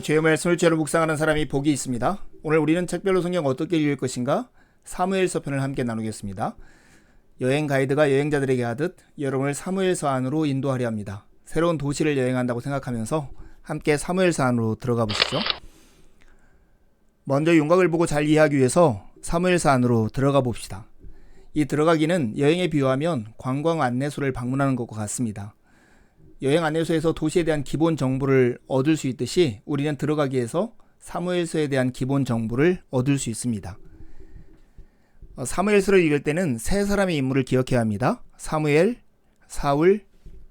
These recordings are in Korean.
주의 말씀을 죄로 묵상하는 사람이 복이 있습니다. 오늘 우리는 책별로 성경 어떻게 읽을 것인가? 사무엘서 편을 함께 나누겠습니다. 여행 가이드가 여행자들에게 하듯 여러분을 사무엘서 안으로 인도하려 합니다. 새로운 도시를 여행한다고 생각하면서 함께 사무엘서 안으로 들어가 보시죠. 먼저 윤곽을 보고 잘 이해하기 위해서 사무엘서 안으로 들어가 봅시다. 이 들어가기는 여행에 비유하면 관광 안내소를 방문하는 것과 같습니다. 여행 안내소에서 도시에 대한 기본 정보를 얻을 수 있듯이 우리는 들어가기 위해서 사무엘서에 대한 기본 정보를 얻을 수 있습니다. 사무엘서를 읽을 때는 세 사람의 인물을 기억해야 합니다. 사무엘, 사울,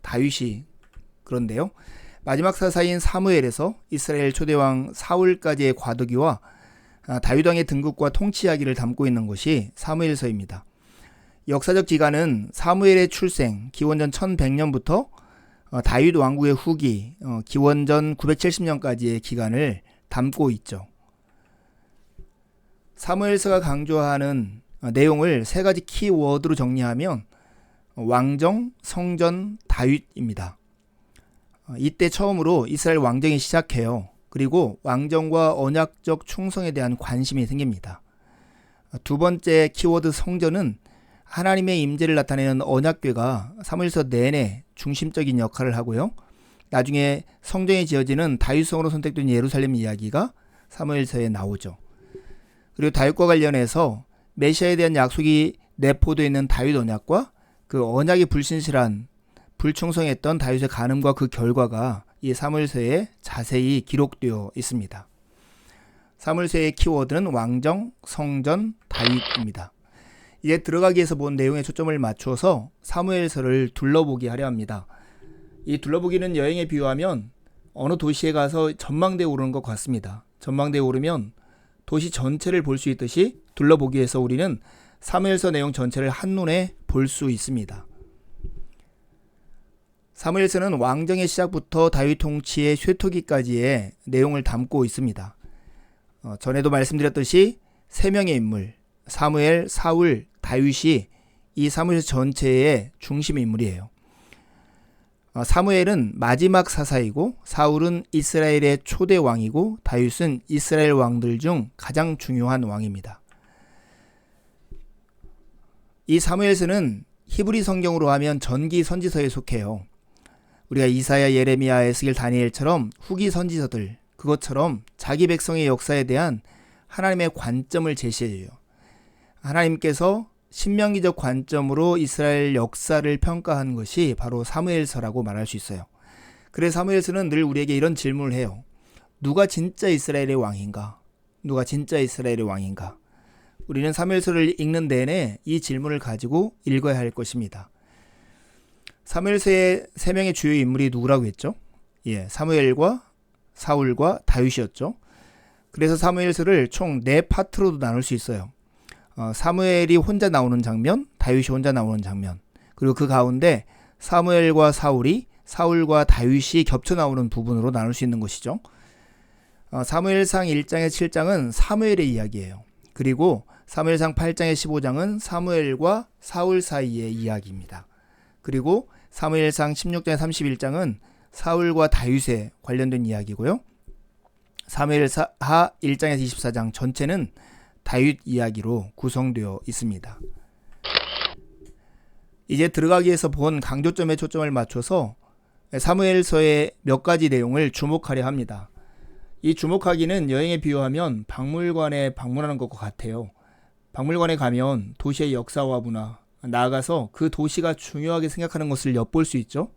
다윗이. 그런데요, 마지막 사사인 사무엘에서 이스라엘 초대왕 사울까지의 과도기와 다윗 왕의 등극과 통치 이야기를 담고 있는 것이 사무엘서입니다. 역사적 기간은 사무엘의 출생, 기원전 1100년부터 다윗 왕국의 후기, 기원전 970년까지의 기간을 담고 있죠. 사무엘서가 강조하는 내용을 세 가지 키워드로 정리하면 왕정, 성전, 다윗입니다. 이때 처음으로 이스라엘 왕정이 시작해요. 그리고 왕정과 언약적 충성에 대한 관심이 생깁니다. 두 번째 키워드 성전은 하나님의 임재를 나타내는 언약궤가 사무엘서 내내 중심적인 역할을 하고요. 나중에 성전이 지어지는 다윗성으로 선택된 예루살렘 이야기가 사무엘서에 나오죠. 그리고 다윗과 관련해서 메시아에 대한 약속이 내포되어 있는 다윗 언약과 그 언약이 불신실한 불충성했던 다윗의 간음과 그 결과가 이 사무엘서에 자세히 기록되어 있습니다. 사무엘서의 키워드는 왕정, 성전, 다윗입니다. 이제 들어가기 위해서 본 내용에 초점을 맞춰서 사무엘서를 둘러보게 하려 합니다. 이 둘러보기는 여행에 비유하면 어느 도시에 가서 전망대에 오르는 것 같습니다. 전망대에 오르면 도시 전체를 볼 수 있듯이 둘러보기 위해서 우리는 사무엘서 내용 전체를 한눈에 볼 수 있습니다. 사무엘서는 왕정의 시작부터 다윗 통치의 쇠퇴기까지의 내용을 담고 있습니다. 전에도 말씀드렸듯이 세 명의 인물, 사무엘, 사울, 다윗이 이 사무엘서 전체의 중심 인물이에요. 사무엘은 마지막 사사이고 사울은 이스라엘의 초대 왕이고 다윗은 이스라엘 왕들 중 가장 중요한 왕입니다. 이 사무엘서는 히브리 성경으로 하면 전기 선지서에 속해요. 우리가 이사야, 예레미야, 에스겔, 다니엘처럼 후기 선지서들, 그것처럼 자기 백성의 역사에 대한 하나님의 관점을 제시해요. 하나님께서 신명기적 관점으로 이스라엘 역사를 평가한 것이 바로 사무엘서라고 말할 수 있어요. 그래서 사무엘서는 늘 우리에게 이런 질문을 해요. 누가 진짜 이스라엘의 왕인가? 누가 진짜 이스라엘의 왕인가? 우리는 사무엘서를 읽는 내내 이 질문을 가지고 읽어야 할 것입니다. 사무엘서의 세 명의 주요 인물이 누구라고 했죠? 사무엘과 사울과 다윗이었죠. 그래서 사무엘서를 총 4파트로도 나눌 수 있어요. 사무엘이 혼자 나오는 장면, 다윗이 혼자 나오는 장면, 그리고 그 가운데 사무엘과 사울이, 사울과 다윗이 겹쳐 나오는 부분으로 나눌 수 있는 것이죠. 사무엘상 1장에 7장은 사무엘의 이야기예요. 그리고 사무엘상 8장에 15장은 사무엘과 사울 사이의 이야기입니다. 그리고 사무엘상 16장에 31장은 사울과 다윗에 관련된 이야기고요. 사무엘하 1장에서 24장 전체는 다윗 이야기로 구성되어 있습니다. 이제 들어가기 위해서 본 강조점에 초점을 맞춰서 사무엘서의 몇 가지 내용을 주목하려 합니다. 이 주목하기는 여행에 비유하면 박물관에 방문하는 것과 같아요. 박물관에 가면 도시의 역사와 문화, 나아가서 그 도시가 중요하게 생각하는 것을 엿볼 수 있죠.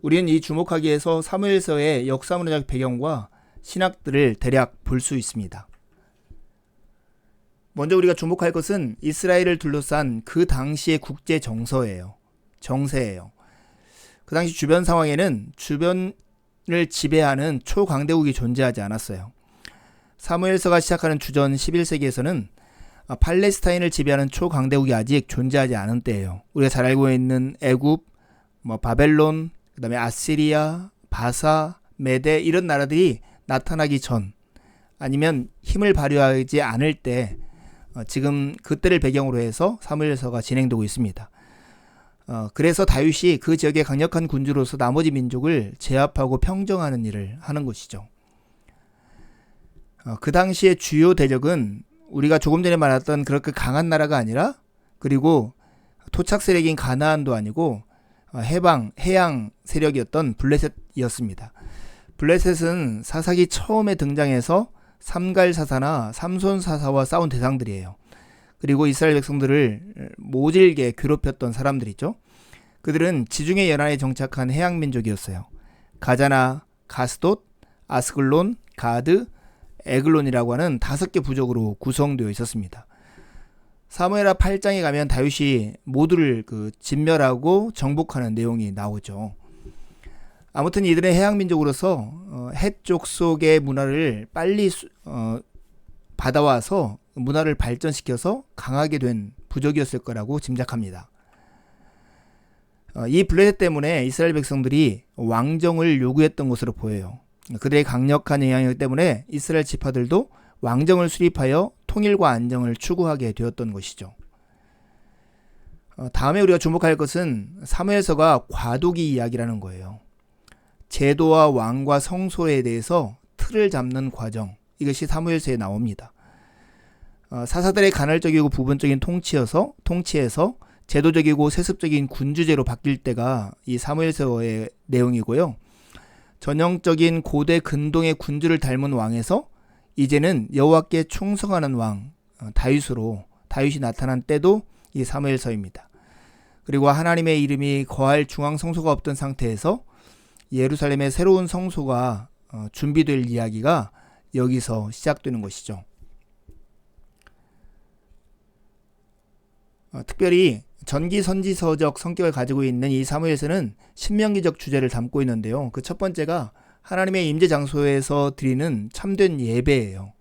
우리는 이 주목하기에서 사무엘서의 역사문화적 배경과 신학들을 대략 볼 수 있습니다. 먼저 우리가 주목할 것은 이스라엘을 둘러싼 그 당시의 국제 정세예요. 그 당시 주변 상황에는 주변을 지배하는 초강대국이 존재하지 않았어요. 사무엘서가 시작하는 주전 11세기에서는 팔레스타인을 지배하는 초강대국이 아직 존재하지 않은 때예요. 우리가 잘 알고 있는 애굽, 바벨론, 그다음에 아시리아, 바사, 메데 이런 나라들이 나타나기 전, 아니면 힘을 발휘하지 않을 때 지금 그때를 배경으로 해서 사무엘서가 진행되고 있습니다. 그래서 다윗이 그 지역의 강력한 군주로서 나머지 민족을 제압하고 평정하는 일을 하는 것이죠. 그 당시의 주요 대적은 우리가 조금 전에 말했던 그렇게 강한 나라가 아니라, 그리고 토착 세력인 가나안도 아니고 해양 세력이었던 블레셋이었습니다. 블레셋은 사사기 처음에 등장해서 삼갈사사나 삼손사사와 싸운 대상들이에요. 그리고 이스라엘 백성들을 모질게 괴롭혔던 사람들이죠. 그들은 지중해 연안에 정착한 해양 민족이었어요. 가자나, 가스돗, 아스글론, 가드, 에글론이라고 하는 5개 부족으로 구성되어 있었습니다. 사무엘하 8장에 가면 다윗이 모두를 진멸하고 정복하는 내용이 나오죠. 아무튼 이들의 해양 민족으로서 해쪽 속의 문화를 빨리 받아와서 문화를 발전시켜서 강하게 된 부족이었을 거라고 짐작합니다. 이 블레셋 때문에 이스라엘 백성들이 왕정을 요구했던 것으로 보여요. 그들의 강력한 영향력 때문에 이스라엘 지파들도 왕정을 수립하여 통일과 안정을 추구하게 되었던 것이죠. 다음에 우리가 주목할 것은 사무엘서가 과도기 이야기라는 거예요. 제도와 왕과 성소에 대해서 틀을 잡는 과정, 이것이 사무엘서에 나옵니다. 사사들의 간헐적이고 부분적인 통치에서 제도적이고 세습적인 군주제로 바뀔 때가 이 사무엘서의 내용이고요. 전형적인 고대 근동의 군주를 닮은 왕에서 이제는 여호와께 충성하는 왕 다윗이 나타난 때도 이 사무엘서입니다. 그리고 하나님의 이름이 거할 중앙 성소가 없던 상태에서 예루살렘의 새로운 성소가 준비될 이야기가 여기서 시작되는 것이죠. 특별히 전기선지서적 성격을 가지고 있는 이 사무엘서는 신명기적 주제를 담고 있는데요. 그 첫 번째가 하나님의 임재 장소에서 드리는 참된 예배예요.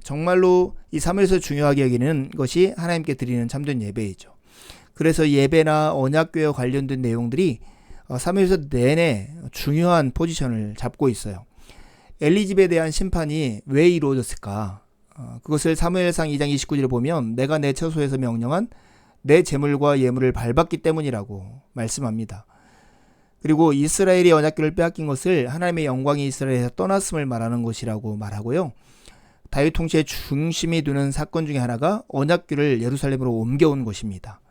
정말로 이 사무엘서 중요하게 여기는 것이 하나님께 드리는 참된 예배이죠. 그래서 예배나 언약궤와 관련된 내용들이 사무엘서 내내 중요한 포지션을 잡고 있어요. 엘리집에 대한 심판이 왜 이루어졌을까? 그것을 사무엘상 2장 29절에 보면 내가 내 처소에서 명령한 내 재물과 예물을 밟았기 때문이라고 말씀합니다. 그리고 이스라엘이 언약궤를 빼앗긴 것을 하나님의 영광이 이스라엘에서 떠났음을 말하는 것이라고 말하고요. 다윗 통치의 중심이 두는 사건 중에 하나가 언약궤를 예루살렘으로 옮겨온 것입니다.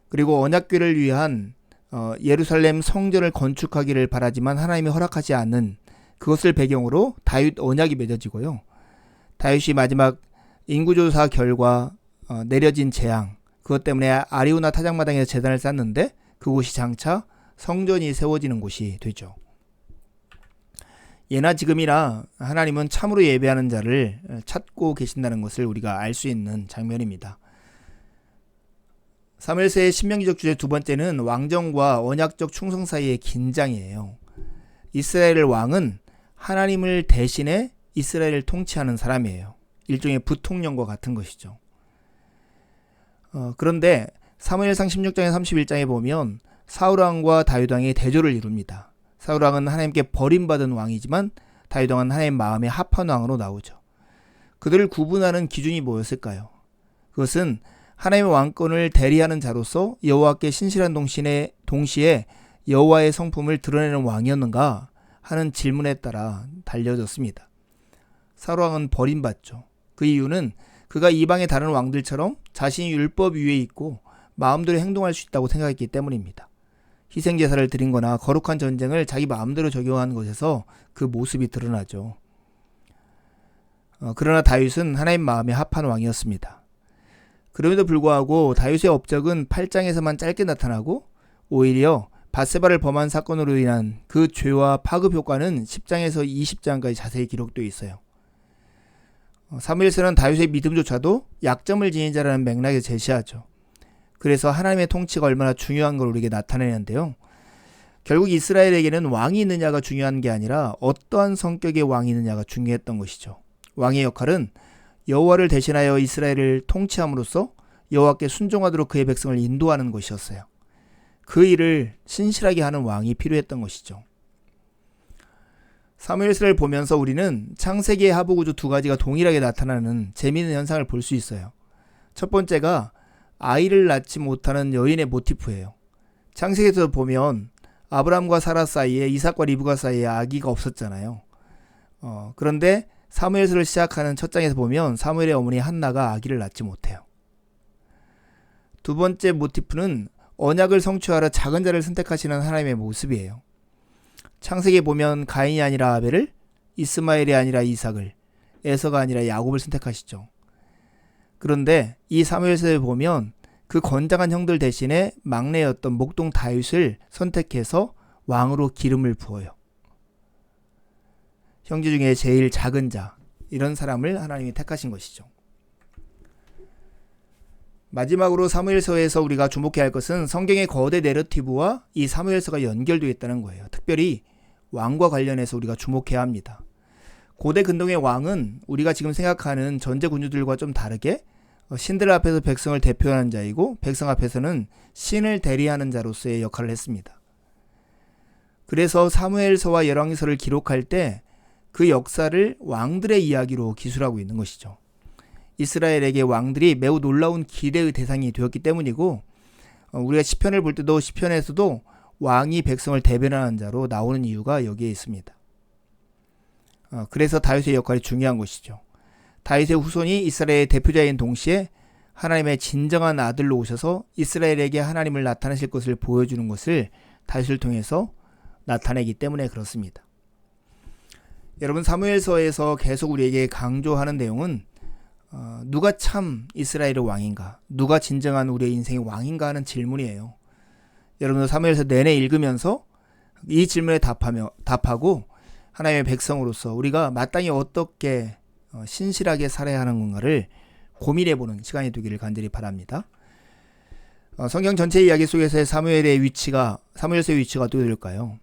그리고 언약궤를 위한 예루살렘 성전을 건축하기를 바라지만 하나님이 허락하지 않는 그것을 배경으로 다윗 언약이 맺어지고요. 다윗이 마지막 인구조사 결과 내려진 재앙, 그것 때문에 아리우나 타작마당에서 제단을 쌓는데 그곳이 장차 성전이 세워지는 곳이 되죠. 예나 지금이나 하나님은 참으로 예배하는 자를 찾고 계신다는 것을 우리가 알 수 있는 장면입니다. 사무엘서의 신명기적 주제 두 번째는 왕정과 언약적 충성 사이의 긴장이에요. 이스라엘 왕은 하나님을 대신해 이스라엘을 통치하는 사람이에요. 일종의 부통령과 같은 것이죠. 그런데 사무엘상 16장에 31장에 보면 사울왕과 다윗왕이 대조를 이룹니다. 사울왕은 하나님께 버림받은 왕이지만 다윗왕은 하나님 마음에 합한 왕으로 나오죠. 그들을 구분하는 기준이 뭐였을까요? 그것은 하나님의 왕권을 대리하는 자로서 여호와께 신실한 동시에 여호와의 성품을 드러내는 왕이었는가 하는 질문에 따라 달려졌습니다. 사울왕은 버림받죠. 그 이유는 그가 이방의 다른 왕들처럼 자신이 율법 위에 있고 마음대로 행동할 수 있다고 생각했기 때문입니다. 희생제사를 드린 거나 거룩한 전쟁을 자기 마음대로 적용한 것에서 그 모습이 드러나죠. 그러나 다윗은 하나님 마음에 합한 왕이었습니다. 그럼에도 불구하고 다윗의 업적은 8장에서만 짧게 나타나고 오히려 밧세바를 범한 사건으로 인한 그 죄와 파급 효과는 10장에서 20장까지 자세히 기록되어 있어요. 사무엘서는 다윗의 믿음조차도 약점을 지닌 자라는 맥락에 제시하죠. 그래서 하나님의 통치가 얼마나 중요한 걸 우리에게 나타내는데요. 결국 이스라엘에게는 왕이 있느냐가 중요한 게 아니라 어떠한 성격의 왕이 있느냐가 중요했던 것이죠. 왕의 역할은 여호와를 대신하여 이스라엘을 통치함으로써 여호와께 순종하도록 그의 백성을 인도하는 것이었어요. 그 일을 신실하게 하는 왕이 필요했던 것이죠. 사무엘서를 보면서 우리는 창세기의 하부구조 두 가지가 동일하게 나타나는 재미있는 현상을 볼 수 있어요. 첫 번째가 아이를 낳지 못하는 여인의 모티프예요. 창세기에서 보면 아브라함과 사라 사이에, 이삭과 리브가 사이에 아기가 없었잖아요. 그런데 사무엘서를 시작하는 첫 장에서 보면 사무엘의 어머니 한나가 아기를 낳지 못해요. 두 번째 모티프는 언약을 성취하러 작은 자를 선택하시는 하나님의 모습이에요. 창세기에 보면 가인이 아니라 아벨을, 이스마엘이 아니라 이삭을, 에서가 아니라 야곱을 선택하시죠. 그런데 이 사무엘서에 보면 그 건장한 형들 대신에 막내였던 목동 다윗을 선택해서 왕으로 기름을 부어요. 형제 중에 제일 작은 자, 이런 사람을 하나님이 택하신 것이죠. 마지막으로 사무엘서에서 우리가 주목해야 할 것은 성경의 거대 내러티브와 이 사무엘서가 연결되어 있다는 거예요. 특별히 왕과 관련해서 우리가 주목해야 합니다. 고대 근동의 왕은 우리가 지금 생각하는 전제 군주들과 좀 다르게 신들 앞에서 백성을 대표하는 자이고 백성 앞에서는 신을 대리하는 자로서의 역할을 했습니다. 그래서 사무엘서와 열왕기서를 기록할 때 그 역사를 왕들의 이야기로 기술하고 있는 것이죠. 이스라엘에게 왕들이 매우 놀라운 기대의 대상이 되었기 때문이고, 우리가 시편을 볼 때도 시편에서도 왕이 백성을 대변하는 자로 나오는 이유가 여기에 있습니다. 그래서 다윗의 역할이 중요한 것이죠. 다윗의 후손이 이스라엘의 대표자인 동시에 하나님의 진정한 아들로 오셔서 이스라엘에게 하나님을 나타내실 것을 보여주는 것을 다윗을 통해서 나타내기 때문에 그렇습니다. 여러분, 사무엘서에서 계속 우리에게 강조하는 내용은 누가 참 이스라엘의 왕인가, 누가 진정한 우리의 인생의 왕인가 하는 질문이에요. 여러분도 사무엘서 내내 읽으면서 이 질문에 답하고 하나님의 백성으로서 우리가 마땅히 어떻게 신실하게 살아야 하는 건가를 고민해보는 시간이 되기를 간절히 바랍니다. 성경 전체 이야기 속에서의 사무엘서의 위치가 어떻게 될까요?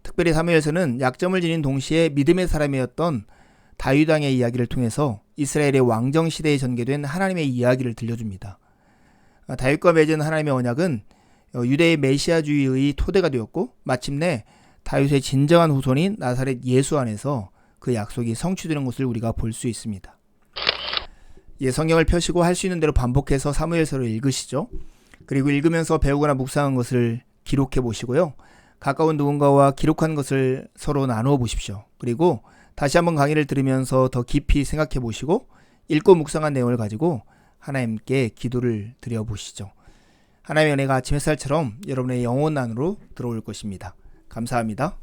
특별히 사무엘서는 약점을 지닌 동시에 믿음의 사람이었던 다윗 왕의 이야기를 통해서 이스라엘의 왕정 시대에 전개된 하나님의 이야기를 들려줍니다. 다윗과 맺은 하나님의 언약은 유대의 메시아주의의 토대가 되었고, 마침내 다윗의 진정한 후손인 나사렛 예수 안에서 그 약속이 성취되는 것을 우리가 볼 수 있습니다. 성경을 펴시고 할 수 있는 대로 반복해서 사무엘서를 읽으시죠. 그리고 읽으면서 배우거나 묵상한 것을 기록해 보시고요. 가까운 누군가와 기록한 것을 서로 나누어 보십시오. 그리고 다시 한번 강의를 들으면서 더 깊이 생각해 보시고 읽고 묵상한 내용을 가지고 하나님께 기도를 드려 보시죠. 하나님의 은혜가 아침 햇살처럼 여러분의 영혼 안으로 들어올 것입니다. 감사합니다.